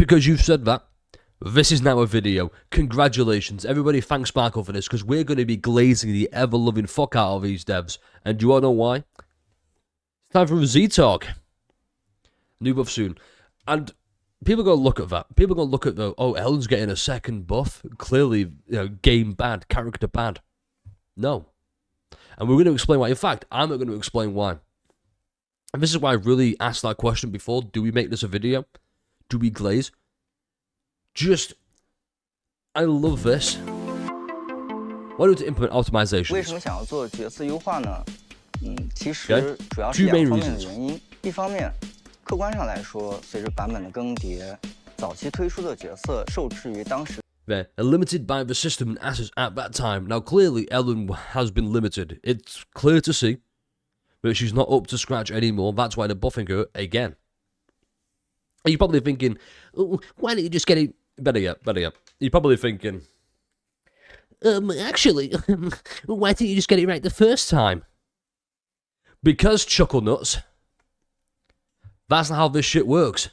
because you've said that, this is now a video. Congratulations. Everybody thank Sparkle for this, because we're going to be glazing the ever-loving fuck out of these devs. And do you want to know why? It's time for a Z talk. New buff soon. And people are going to look at that. People are going to look at the, oh, Ellen's getting a second buff. Clearly, game bad, character bad. No. And we're going to explain why. In fact, I'm not going to explain why. And this is why I really asked that question before. Do we make this a video? Do we glaze? I love this. Why do we implement optimizations? 为什么想要做角色优化呢？其实主要是两方面的原因。一方面，客观上来说，随着版本的更迭，早期推出的角色受制于当时。 They're limited by the system and assets at that time. Now, clearly, Ellen has been limited. It's clear to see that she's not up to scratch anymore. That's why they're buffing her again. You're probably thinking, oh, why don't you just get it? Better yet. You're probably thinking, actually, why didn't you just get it right the first time? Because, chuckle nuts, that's not how this shit works.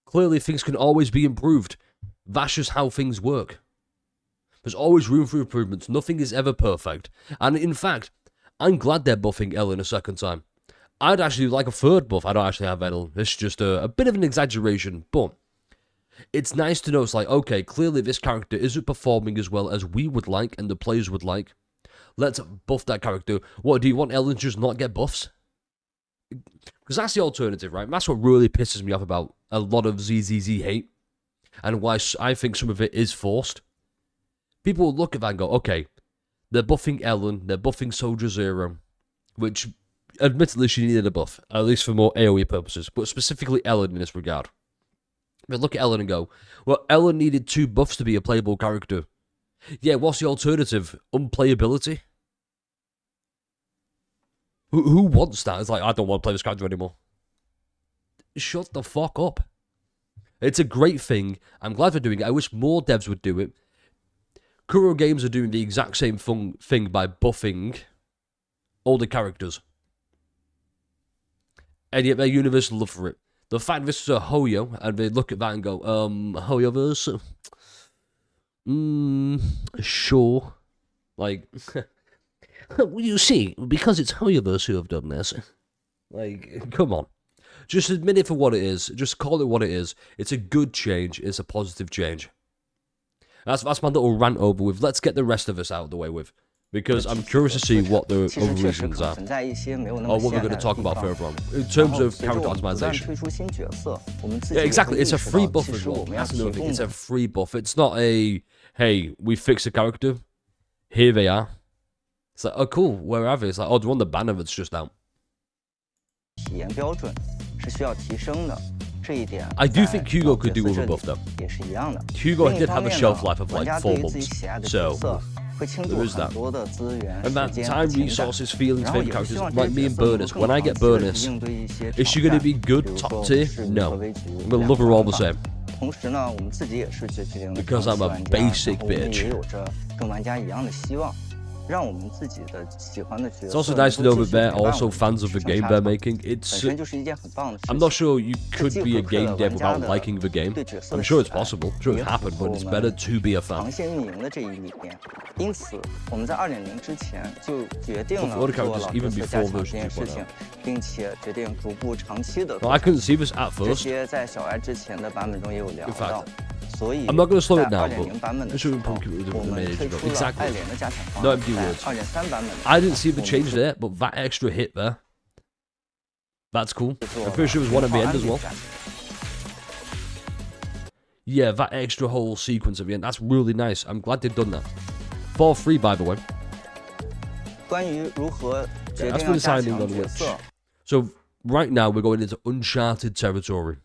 Clearly, things can always be improved. That's just how things work. There's always room for improvements. Nothing is ever perfect. And in fact, I'm glad they're buffing Ellen a second time. I'd actually like a third buff. I don't actually have Ellen. It's just a bit of an exaggeration, but it's nice to know it's like, okay, clearly this character isn't performing as well as we would like and the players would like. Let's buff that character. What, do you want Ellen to just not get buffs? Because that's the alternative, right? That's what really pisses me off about a lot of ZZZ hate, and why I think some of it is forced. People will look at that and go, okay, they're buffing Ellen, they're buffing Soldier Zero, which, admittedly, she needed a buff, at least for more AoE purposes, but specifically Ellen in this regard. They look at Ellen and go, well, Ellen needed 2 buffs to be a playable character. Yeah, what's the alternative? Unplayability? Who wants that? It's like, I don't want to play this character anymore. Shut the fuck up. It's a great thing. I'm glad they're doing it. I wish more devs would do it. Kuro Games are doing the exact same thing by buffing all the characters. And yet they're universal love for it. The fact this is a Hoyo, and they look at that and go, Hoyoverse? Sure. Like, well, you see, because it's Hoyoverse who have done this. Like, come on. Just admit it for what it is. Just call it what it is. It's a good change. It's a positive change. That's my little rant over with. Let's get the rest of this out of the way with. Because I'm curious to see what the other reasons are. Or what we're going to talk about further on. In terms of character optimization. Yeah, exactly. It's a free buff as well. That's another thing. It's a free buff. It's not a, hey, we fixed a character. Here they are. It's like, oh, cool. Where are they? It's like, oh, do you want the banner that's just out? I do think Hugo could do with a buff though. Hugo did have a shelf life of like 4 months, so there is that. And that time, resources, feelings, favorite characters, like me and Burnice. When I get Burnice, is she going to be good, top tier? No. I'm going to love her all the same. Because I'm a basic bitch. It's also nice to know that they're also fans of the game they're making. I'm not sure you could be a game dev without liking the game. I'm sure it's possible. I'm sure it's happened, but it's better to be a fan. For other characters, even before version 2.0. No, I couldn't see this at first. In fact, I'm not going to slow it down, but this should probably keep it a minute ago. Exactly. No empty words. I didn't see the change there, but that extra hit there, that's cool. I'm pretty sure it was one at the end as well. Yeah, that extra whole sequence at the end, that's really nice. I'm glad they've done that. For free, by the way. Yeah, that's for deciding on which. So, right now, we're going into uncharted territory.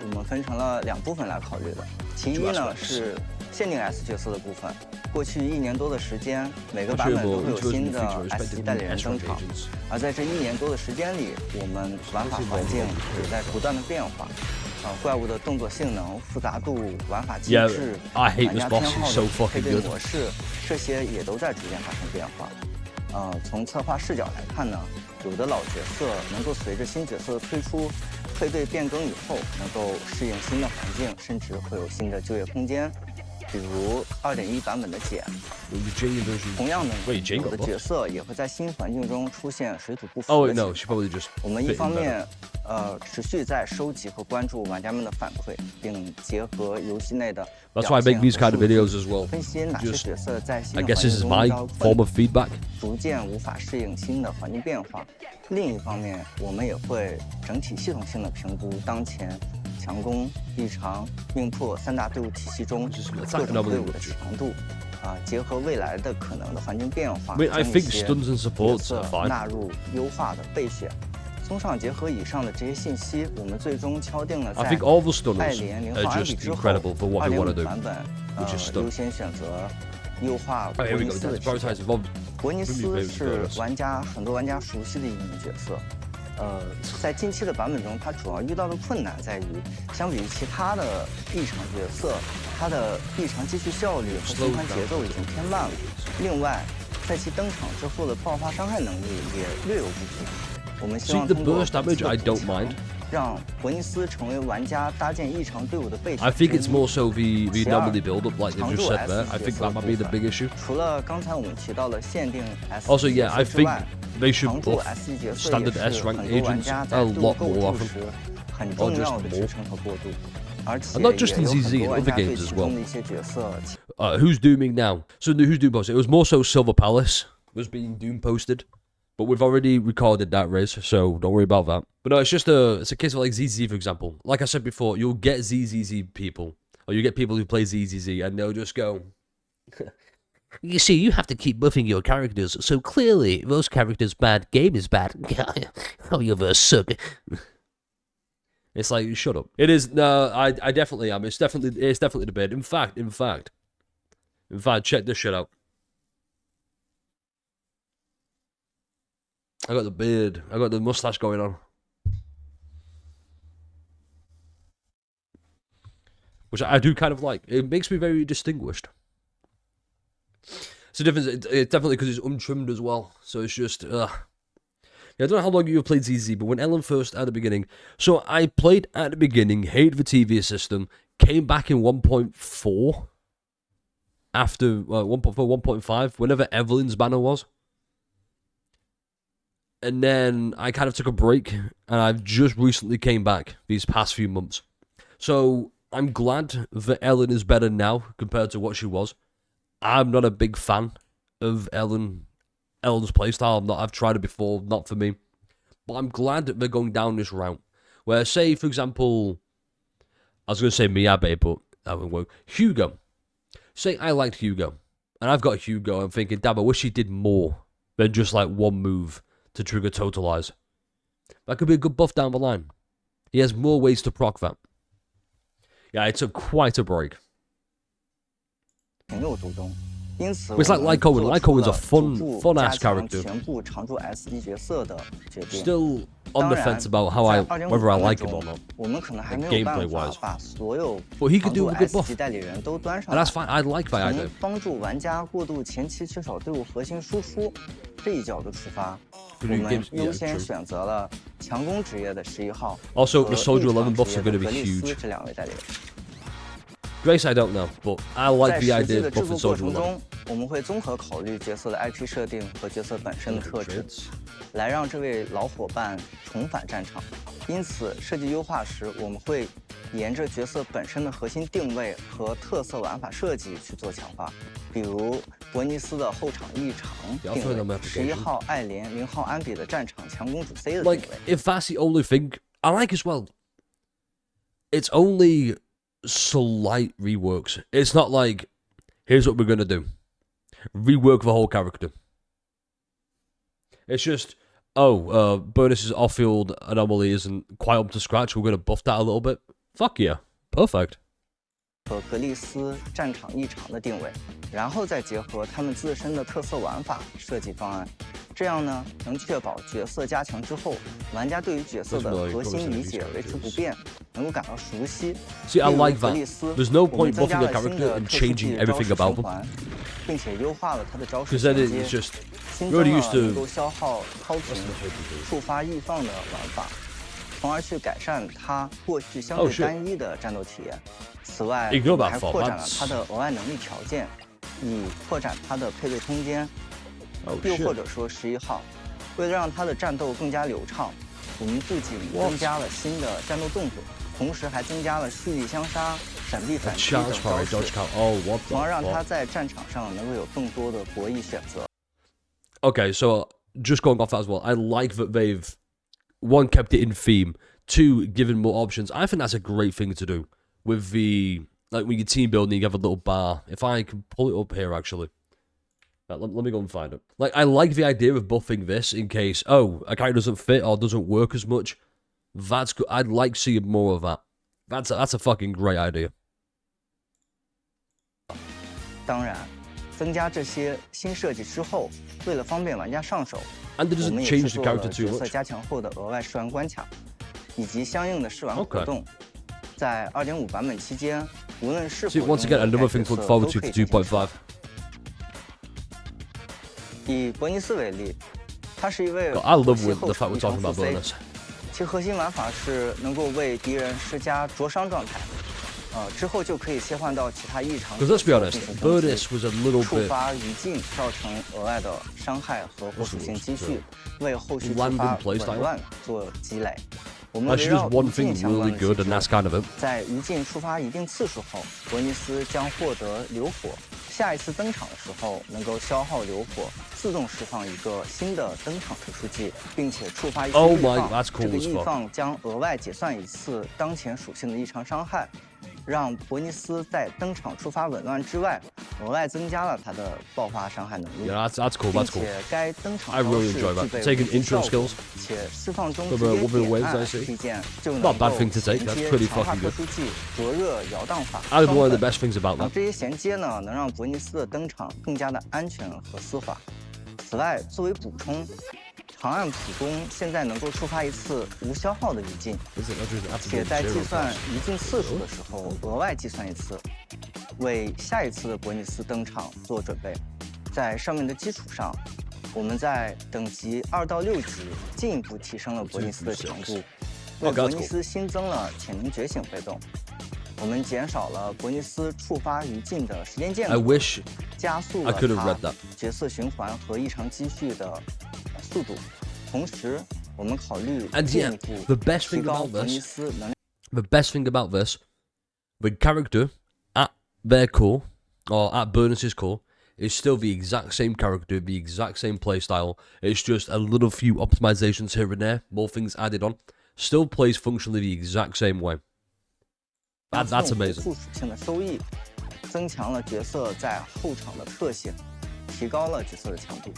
我们分成了2部分来考虑的。其一呢是限定 S 角色的部分。过去1年多的时间，每个版本都会有新的 S 级代理人登场。而在这1年多的时间里，我们玩法环境也在不断的变化。怪物的动作性能、复杂度、玩法机制、玩家偏好的配对模式，这些也都在逐渐发生变化。从策划视角来看呢，有的老角色能够随着新角色的推出，配对变更以后能够适应新的环境，甚至会有新的就业空间。比如2.1版本的简，同样的，有的角色也会在新环境中出现水土不服的情况。我们一方面，持续在收集和关注玩家们的反馈，并结合游戏内的表现和数据，分析哪些角色在新的环境中遭逐渐无法适应新的环境变化。另一方面，我们也会整体系统性的评估当前强攻、异常、命破3大队伍体系中各种队伍的强度，结合未来的可能的环境变化，将一些角色纳入优化的备选。综上结合以上的这些信息，我们最终敲定了在爱莲0号安比之后2.5版本，优先选择优化伯尼斯的体验。伯尼斯是很多玩家熟悉的一名角色。在近期的版本中，它主要遇到的困难在于，相比于其他的异常角色，它的异常继续效率和循环节奏已经偏慢了。另外，在其登场之后的爆发伤害能力也略有不足。我们希望通过让伯尼斯成为玩家搭建异常队伍的备选。I think it's more so the normally build up, like you just said there. I think that might be the big issue. 除了刚才我们提到的限定 S Also, yeah, I think they should 常驻 buff S 级角色 standard 也 S 是 rank 很多玩 agents 家 a 在队伍 lot 构 more 筑 often. 时很重要的支撑和过渡。而且 And not just 也 in 有 ZZ, 很 in 多玩 other 家对 games 其 as 中 well. 的一些角色 Who's dooming now? So who's doom posted? It was more so Silver Palace was being doom posted. But we've already recorded that race, so don't worry about that. But no, it's a case of like ZZZ, for example. Like I said before, you'll get ZZZ people, or you get people who play ZZZ, and they'll just go, you see, you have to keep buffing your characters, so clearly those characters' bad, game is bad. Oh, you're a suck. It's like, shut up. It is, no, I definitely am. It's definitely the bid. In fact, check this shit out. I got the beard. I got the mustache going on. Which I do kind of like. It makes me very distinguished. It's a difference. It's definitely because it's untrimmed as well. So it's just, Yeah, I don't know how long you've played ZZ, but when Ellen first at the beginning. So I played at the beginning, hated the TV system, came back in 1.4. After 1.4, 1.5, whenever Evelyn's banner was. And then I kind of took a break, and I've just recently came back these past few months. So I'm glad that Ellen is better now compared to what she was. I'm not a big fan of Ellen's playstyle. I've tried it before, not for me. But I'm glad that they're going down this route. Where, say, for example, I was going to say Miyabe, but that won't work. Hugo. Say I liked Hugo, and I've got Hugo. I'm thinking, damn, I wish he did more than just like one move to trigger Totalize. That could be a good buff down the line. He has more ways to proc that. Yeah, it took quite a break. It's like Lycohen. Lycohen's a fun-ass character. Still on the fence about whether I like him or not, gameplay-wise. But he could do a good buff. And that's fine, I like that idea. 帮助玩家过渡前期缺少队伍核心输出这一角度出发，我们优先选择了强攻职业的11号 Also, the Soldier 11 buffs are going to be huge. 这2位代理人。 Grace, I don't know, but I like the idea of buffing Soldier 11. 我们会综合考虑角色的 IP 设定和角色本身的特质，来让这位老伙伴重返战场。因此，设计优化时，我们会沿着角色本身的核心定位和特色玩法设计去做强化。比如伯尼斯的后场异常定位，11号艾莲、0号安比的战场强攻主 C 的定位。Like, if that's the only thing I like as well, it's only slight reworks. It's not like, here's what we're going to do. Rework the whole character. It's just, Burnice's off-field anomaly isn't quite up to scratch. We're going to buff that a little bit. Fuck yeah. Perfect. 和格丽斯战场异常的定位，然后再结合他们自身的特色玩法设计方案，这样呢能确保角色加强之后，玩家对于角色的核心理解维持不变，能够感到熟悉。See, I like that. There's no point buffing a character and changing everything about them. 并且优化了他的招式 Because then 衔接， it's just 新 you're 增 already 了 used 能够 to. 消耗超频、触发易放的玩法。从而去改善它过去相对单一的战斗体验。此外，还扩展了它的额外能力条件，以扩展它的配备空间。又或者说11号，为了让它的战斗更加流畅，我们不仅增加了新的战斗动作，同时还增加了蓄力相杀、闪避反击等招式，从而让它在战场上能够有更多的博弈选择。Okay, so just going off that as well, I like that they've, one, kept it in theme, two, given more options. I think that's a great thing to do with the, like when you're team building, you have a little bar. If I can pull it up here, actually. Let me go and find it. Like, I like the idea of buffing this in case, oh, a character doesn't fit or doesn't work as much. That's good. I'd like seeing more of that. That's a fucking great idea. 当然，增加这些新设计之后，为了方便玩家上手，我们也制作了角色加强后的额外试玩关卡，以及相应的试玩活动。在2.5版本期间，无论是否用该角色都可以进行试玩。以伯尼斯为例，他是一位后期后场异常4C，其核心玩法是能够为敌人施加灼伤状态，之后就可以切换到其他异常角色进行攻击，触发余烬造成额外的伤害和火属性积蓄，为后续触发紊乱做积累。我们围绕余烬相关的机制，在余烬触发一定次数后，伯尼斯将获得流火。下一次登场的时候，能够消耗流火，自动释放一个新的登场特殊技，并且触发一次异放。这个异放将额外解算一次当前属性的异常伤害，让伯尼斯在登场触发紊乱之外，额外增加了他的爆发伤害能力。并且该登场招式具备无敌效果，且释放中直接点按推荐就能够衔接强化特殊技灼热摇荡法。这些衔接呢，能让伯尼斯的登场更加的安全和丝滑。此外，作为补充，长按普攻现在能够触发一次无消耗的余烬，且在计算余烬次数的时候额外计算一次，为下一次的伯尼斯登场做准备。在上面的基础上，我们在等级2到6级进一步提升了伯尼斯的强度，为伯尼斯新增了潜能觉醒被动。我们减少了伯尼斯触发余烬的时间间隔，加速了他角色循环和异常积蓄的速度。同时，我们考虑进一步提高伯尼斯能量。The best thing about this, the character at their core, or at Burnice's core, is still the exact same character, the exact same playstyle. It's just a little few optimizations here and there, more things added on. Still plays functionally the exact same way. That's amazing. 副属性的收益，增强了角色在后场的特性，提高了角色的强度。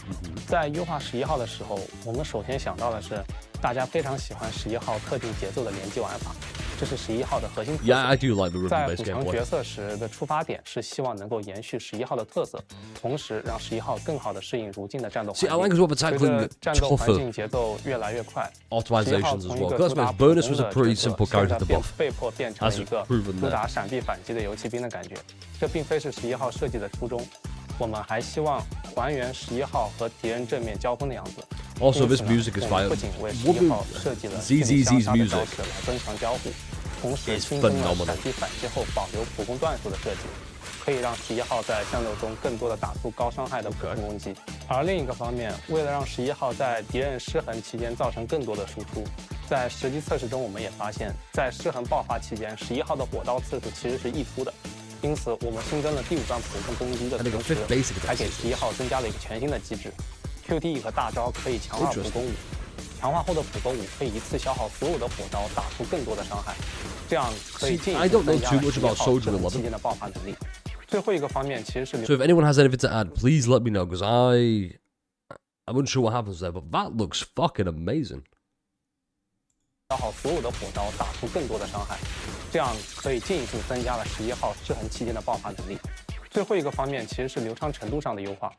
在优化11号的时候，我们首先想到的是，大家非常喜欢11号特定节奏的联机玩法，这是11号的核心特色。Yeah, I do like the rhythm-based gameplay. 在补强角色时的出发点是希望能够延续11号的特色，同时让11号更好的适应如今的战斗环境。See, I like as well the tackling 战斗环境节奏越来越快 optimizations as well. Because Burnice was a pretty simple character to buff. 被迫变成了一个主打闪避反击的游骑兵的感觉，这并非是11号设计的初衷。我们还希望还原11号和敌人正面交锋的样子。Also, this music is fire. 不仅为11号设计了 ZZZ's music 来增强交互，同时新增了闪避反击后保留普攻段数的设计，可以让11号在战斗中更多的打出高伤害的普通攻击。而另一个方面，为了让11号在敌人失衡期间造成更多的输出，在实际测试中我们也发现，在失衡爆发期间11号的火刀次数其实是溢出的。因此，我们新增了第5段普攻攻击的同时，还给11号增加了一个全新的机制 ，QTE 和大招可以强化普攻武，强化后的普攻武可以一次消耗所有的火刀，打出更多的伤害，这样可以进一步增加11号失衡期间的爆发能力。最后一个方面其实是。So if anyone has anything to add, please let me know, because I'm unsure what happens there, but that looks fucking amazing. 消耗所有的火刀，打出更多的伤害，这样可以进一步增加了11号失衡期间的爆发能力。最后一个方面其实是流畅程度上的优化，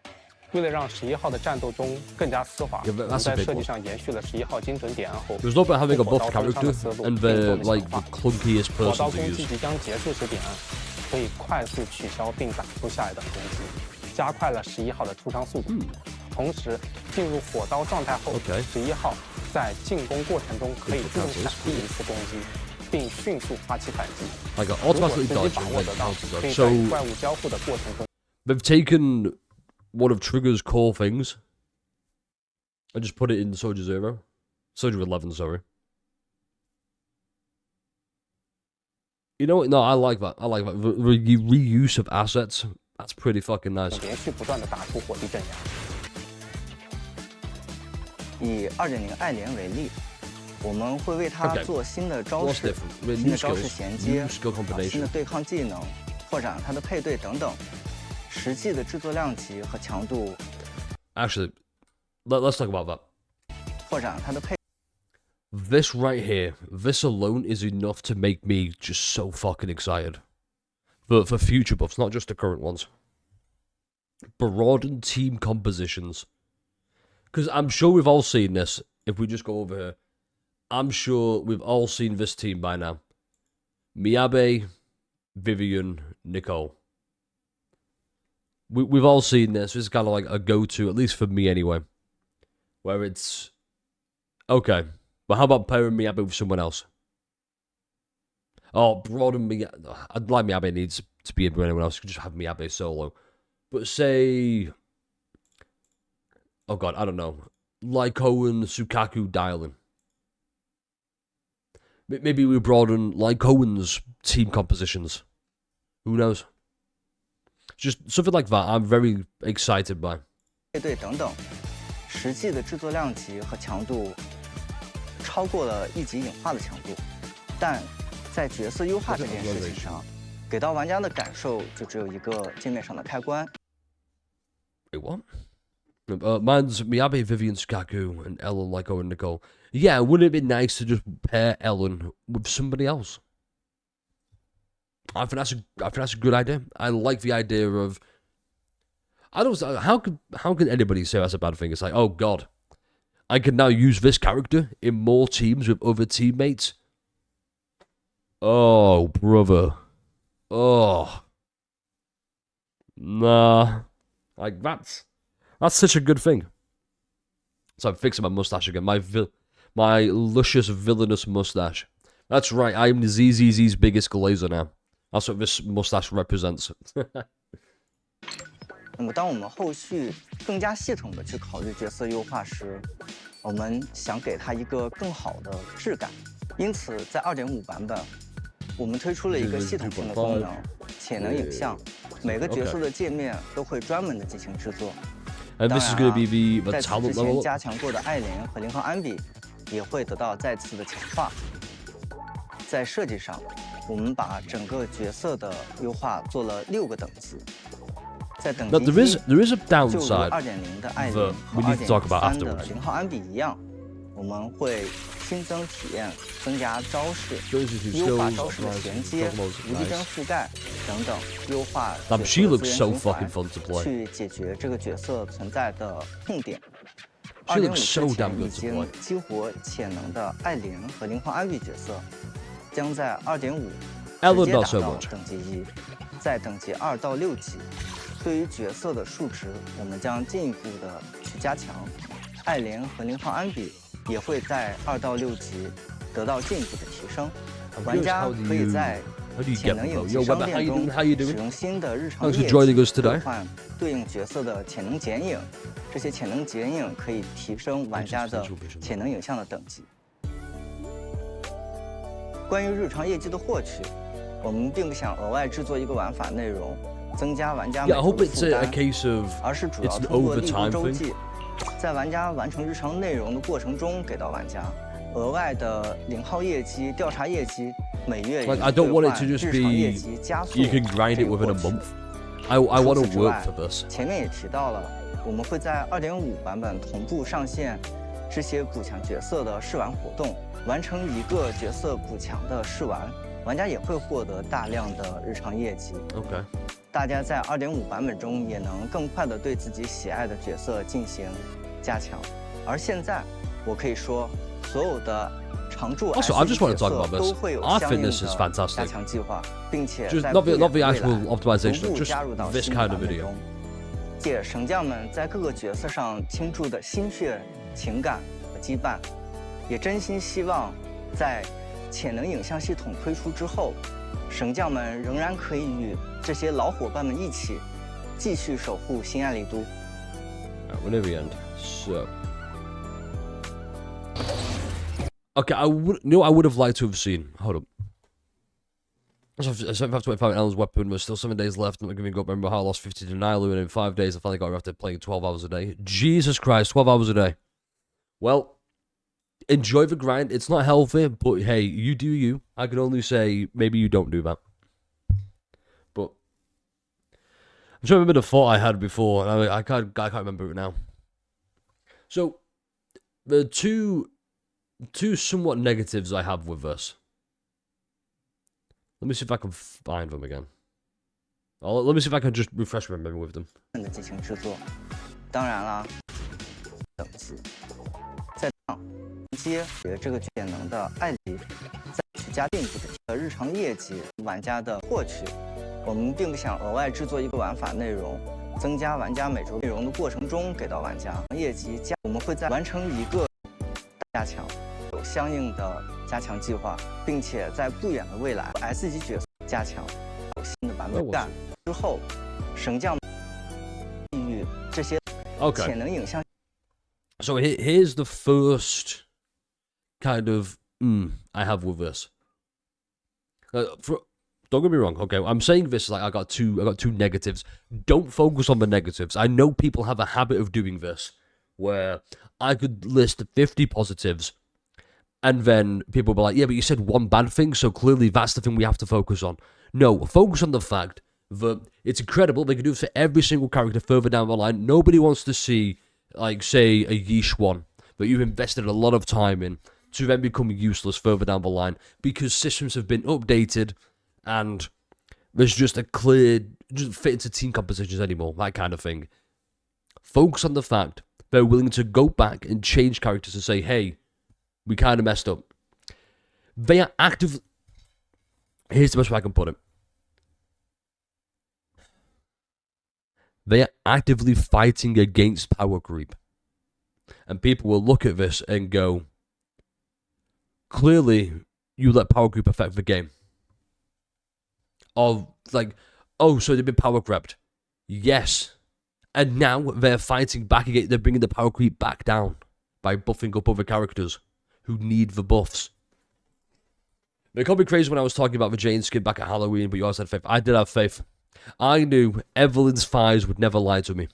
为了让11号的战斗中更加丝滑，我们在设计上延续了11号精准点按后， There's not about having a buff character and the like the clunkiest 火刀 person to 攻击 use. 即将结束时点按，可以快速取消并打出下一段攻击，加快了11号的出伤速度。同时进入火刀状态后，11号在进攻过程中可以自动闪避一次攻击，并迅速发起反击。如果时机把握得到，可以在与怪物交互的过程中。They've taken one of Trigger's core things and just put it in Soldier 0. Soldier 11, sorry. You know what? No, I like that. I like that. The reuse of assets, that's pretty fucking nice. 连续不断的打出火力镇压。以2.0爱莲为例，我们会为它做新的招式、新的招式衔接、新的对抗技能、拓展它的配对等等。实际的制作量级和强度。Actually, let's talk about that. 拓展它的配。This right here, this alone is enough to make me just so fucking excited for future buffs, not just the current ones. Broaden team compositions. Because I'm sure we've all seen this. If we just go over here, I'm sure we've all seen this team by now. Miyabe, Vivian, Nicole. We've all seen this. This is kind of like a go-to, at least for me anyway. Where it's... Okay, but how about pairing Miyabe with someone else? Oh, broaden Miyabe. I'd like Miyabe needs to be in with anyone else. You could just have Miyabe solo. But say... Oh god, I don't know. Lyko and Sukaku dialing. Maybe we broaden Lyko's team compositions. Who knows? Just something like that, I'm very excited by. 配对等等，实际的制作量级和强度超过了一级隐化的强度，但在角色优化这件事情上，给到玩家的感受就只有一个界面上的开关。Wait, what? Mine's Miyabe, Vivian, Sukaku, and Ellen, Lyko, and Nicole. Yeah, wouldn't it be nice to just pair Ellen with somebody else? I think that's a good idea. I like the idea of. I don't. How can anybody say that's a bad thing? It's like, oh god, I can now use this character in more teams with other teammates. Oh brother, oh nah, like that's such a good thing. So I'm fixing my mustache again. My luscious villainous mustache. That's right. I am the ZZZ's biggest glazer now. That's what this mustache represents. 那么，当我们后续更加系统的去考虑角色优化时，我们想给它一个更好的质感。因此，在2.5版本，我们推出了一个系统性的功能——潜能影像。每个角色的界面都会专门的进行制作。当然在此之前加强过的艾琳和0号安比也会得到再次的强化。在设计上，我们把整个角色的优化做了6个等级。在等级1，就如2.0的艾琳和2.3的0号安比一样，我们会新增体验、增加招式、优化招式的衔接、无敌帧覆盖等等，优化角色资源循环，去解决这个角色存在的痛点。2.5之前已经激活潜能的艾琳和0号安比角色，将在2.5直接达到等级1，在等级2到6级。对于角色的数值，我们将进一步的去加强。艾琳和0号安比也会在2到6级得到进一步的提升。玩家可以在潜能影集商店中使用新的日常业绩兑换对应角色的潜能剪影，这些潜能剪影可以提升玩家的潜能影像的等级。关于日常业绩的获取，我们并不想额外制作一个玩法内容，增加玩家每周的负担，而是主要通过利润周记，在玩家完成日常内容的过程中给到玩家额外的0号业绩、调查业绩，每月以兑换日常业绩加速这个获取。除此之外，前面也提到了，我们会在2.5版本同步上线这些补强角色的试玩活动。完成一个角色补强的试玩，玩家也会获得大量的日常业绩。OK， 大家在2.5版本中也能更快的对自己喜爱的角色进行加强。而现在，我可以说，所有的常驻 S 角色都会有相应的加强计划，并且在不远的未来逐步加入到新版本中。且神将们在各个角色上倾注的心血、情感和羁绊，也真心希望在潜能影像系统推出之后，神将们仍然可以与这些老伙伴们一起继续守护新爱丽都。Whenever we end, so okay, I would have liked to have seen. Hold up. So 75 Alan's weapon. There's still 7 days left. I'm not giving up. Remember how I lost 50 to Nylu, and in 5 days I finally got her after playing 12 hours a day. Jesus Christ, 12 hours a day. Well, enjoy the grind. It's not healthy, but hey, you do you. I can only say maybe you don't do that. But I'm trying to remember the thought I had before, and I can't remember it now. So the two somewhat negatives I have with this. Let me see if I can find them again. Let me see if I can just refresh my memory with them. 的进行制作，当然了，等级在接这个潜能的爱丽，再去加进一步的日常业绩玩家的获取。我们并不想额外制作一个玩法内容，增加玩家每周内容的过程中给到玩家业绩加。我们会在完成一个加强，有相应的加强计划，并且在不远的未来 S 级角色加强，有新的版本干之后，神将与这些潜能影像。So here's the first kind of I have with this. Don't get me wrong, okay? I'm saying this like I got two negatives. Don't focus on the negatives. I know people have a habit of doing this, where I could list 50 positives, and then people will be like, yeah, but you said one bad thing, so clearly that's the thing we have to focus on. No, focus on the fact that it's incredible. They can do it for every single character further down the line. Nobody wants to see, like, say, a Yeesh one that you've invested a lot of time in to then become useless further down the line because systems have been updated and there's just a clear, doesn't fit into team compositions anymore, that kind of thing. Focus on the fact they're willing to go back and change characters and say, hey, we kind of messed up. They are active. Here's the best way I can put it. They are actively fighting against power creep. And people will look at this and go, clearly, you let power creep affect the game. Or, like, oh, so they've been power crept. Yes. And now they're fighting back again. They're bringing the power creep back down by buffing up other characters who need the buffs. They called me crazy when I was talking about the Jane skin back at Halloween, but you also had faith. I did have faith. I knew Evelyn's thighs would never lie to me.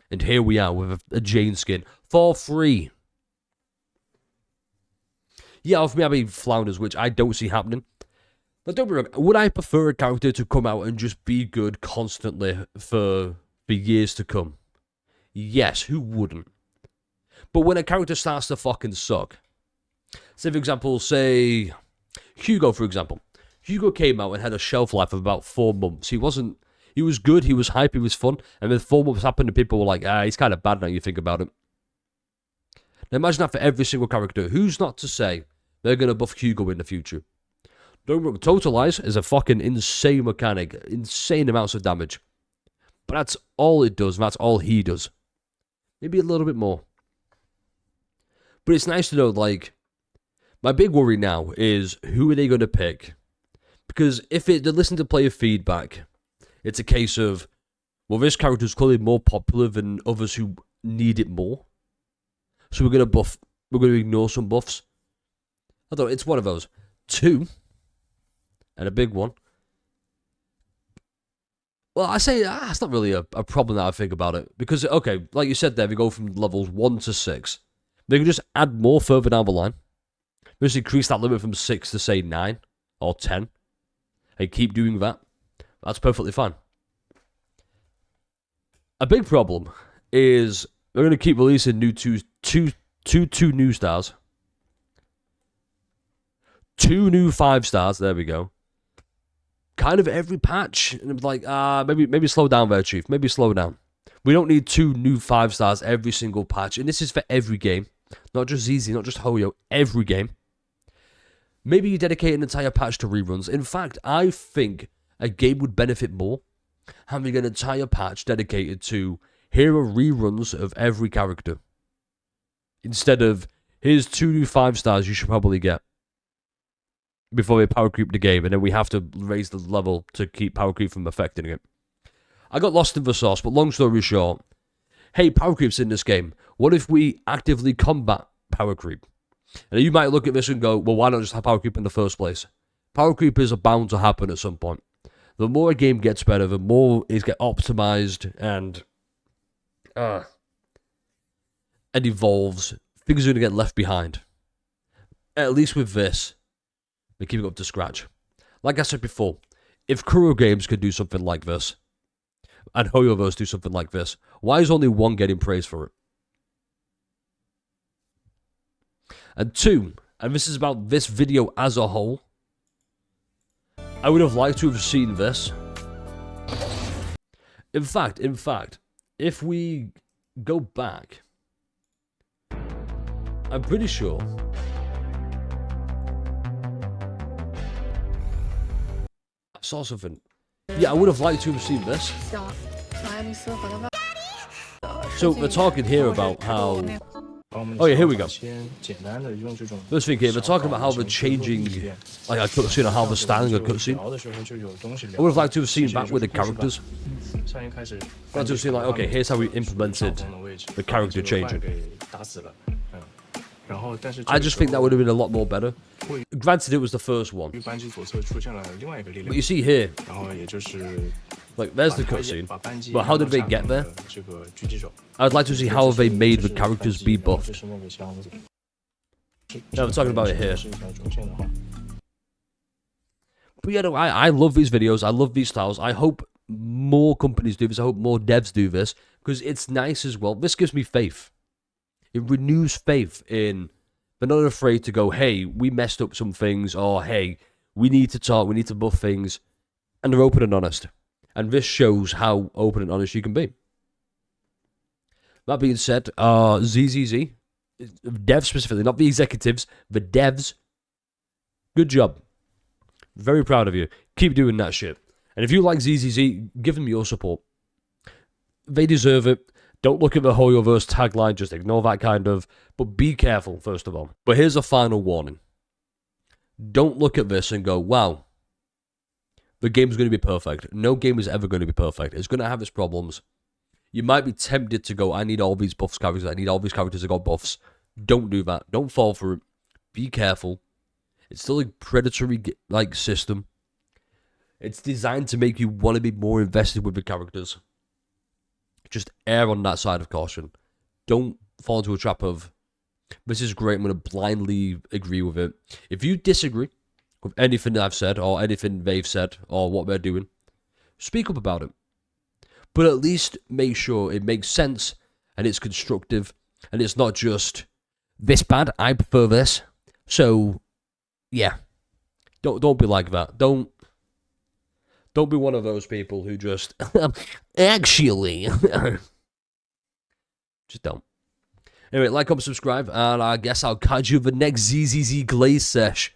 And here we are with a Jane skin for free. Yeah, for me, I mean flounders, which I don't see happening. But don't be wrong, would I prefer a character to come out and just be good constantly for years to come? Yes, who wouldn't? But when a character starts to fucking suck, say for example, say Hugo, for example. Hugo came out and had a shelf life of about 4 months. He was good, he was hype, he was fun, and then 4 months happened and people were like, he's kind of bad now you think about it. Now imagine that for every single character. Who's not to say they're going to buff Hugo in the future? Don't get me wrong, Totalize is a fucking insane mechanic, insane amounts of damage. But that's all it does, and that's all he does. Maybe a little bit more. But it's nice to know, like, my big worry now is who are they going to pick? Because if they listen to player feedback, it's a case of, well, this character is clearly more popular than others who need it more. So we're going to ignore some buffs. I don't know, it's one of those. 2, and a big one. Well, I say, it's not really a problem that I think about it. Because, okay, like you said there, we go from levels 1 to 6. They can just add more further down the line. Just increase that limit from 6 to, say, 9 or 10. And keep doing that. That's perfectly fine. A big problem is they're going to keep releasing two new stars. 2 new 5 stars, there we go. Kind of every patch. And I'm like, maybe slow down there, Chief. Maybe slow down. We don't need 2 new 5 stars every single patch. And this is for every game. Not just ZZ, not just Hoyo. Every game. Maybe you dedicate an entire patch to reruns. In fact, I think a game would benefit more having an entire patch dedicated to, here are reruns of every character. Instead of, here's 2 new 5 stars you should probably get before we power creep the game, and then we have to raise the level to keep power creep from affecting it. I got lost in the sauce, but long story short, hey, power creep's in this game. What if we actively combat power creep? And you might look at this and go, well, why not just have power creep in the first place? Power creep is bound to happen at some point. The more a game gets better, the more it gets optimized and evolves. Things are going to get left behind. At least with this, they're keeping up to scratch. Like I said before, if Kuro Games could do something like this, and Hoyoverse do something like this, why is only one getting praise for it? And 2, and this is about this video as a whole, I would have liked to have seen this. In fact, if we go back, I'm pretty sure I saw something. Yeah, I would have liked to have seen this. So they're talking here about how... Oh yeah, here we go. First thing here, they're talking about how they're changing like a cutscene or how they're styling a cutscene. I would have liked to have seen that with the characters. I'd like to have seen like, okay, here's how we implemented the character changing. I just think that would have been a lot more better. Granted, it was the first one. But you see here, like, there's the cutscene. But how did they get there? I'd like to see how they made the characters be buffed. No, I'm talking about it here. But yeah, no, I love these videos. I love these styles. I hope more companies do this. I hope more devs do this. Because it's nice as well. This gives me faith. It renews faith in... They're not afraid to go, hey, we messed up some things. Or, hey, we need to talk. We need to buff things. And they're open and honest. And this shows how open and honest you can be. That being said, ZZZ, devs specifically, not the executives, the devs, good job. Very proud of you. Keep doing that shit. And if you like ZZZ, give them your support. They deserve it. Don't look at the Hoyoverse tagline, just ignore that kind of, but be careful, first of all. But here's a final warning. Don't look at this and go, wow, the game's going to be perfect. No game is ever going to be perfect. It's going to have its problems. You might be tempted to go, I need all these buffs characters. I need all these characters that got buffs. Don't do that. Don't fall for it. Be careful. It's still a predatory like system. It's designed to make you want to be more invested with the characters. Just err on that side of caution. Don't fall into a trap of, this is great, I'm going to blindly agree with it. If you disagree with anything I've said, or anything they've said, or what they're doing, speak up about it. But at least make sure it makes sense, and it's constructive, and it's not just, this bad, I prefer this. So, yeah. Don't be like that. Don't be one of those people who just, actually. Just don't. Anyway, like, comment, subscribe, and I guess I'll catch you in the next ZZZ Glaze sesh.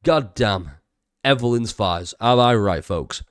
God damn. Evelyn's fires. Am I right, folks?